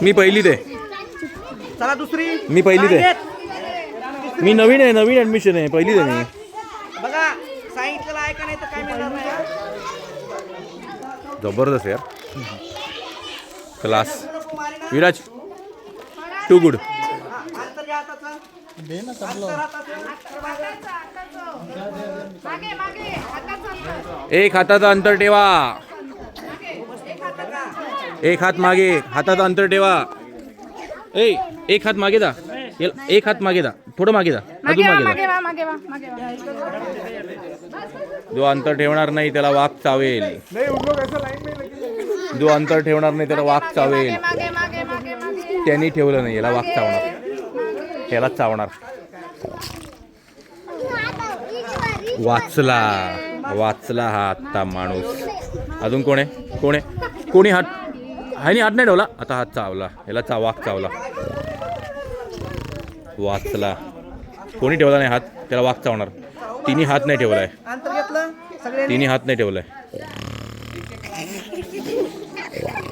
मी पहिलीत आहे. चला दुसरी. मी पहिलीत आहे. मी नवीन आहे, नवीन ऍडमिशन आहे, पहिलीत आहे मी. बघा सांगितलेलं आहे का नाही तर काय मिळणार नाही. जबरदस्त यार. क्लास. Viraj too good. अंतर घ्या हाताचं. अंतर हाताचं. एक हाताचं अंतर ठेवा. एक हात मागे, हाताचं अंतर ठेवा. एक हात मागे दा. एक हात मागे दा, थोडं मागे दा, अजून मागे दा. जो अंतर ठेवणार नाही त्याला वाघ चावेल. जो अंतर ठेवणार नाही त्याला वाघ चावेल. त्यांनी ठेवलं नाही, याला वाघ चावणार, त्याला चावणार. वाचला, वाचला हा आत्ता माणूस. अजून कोण आहे, कोण आहे, कोणी हात, हानी हात नाही ठेवला, आता हात चावला, याला वाघ चावला. वाचला. कोणी ठेवला नाही हात, त्याला वाघ चावणार. तिन्ही हात नाही ठेवलाय, अंतर घेतलं सगळे. तिन्ही हात नाही ठेवलाय.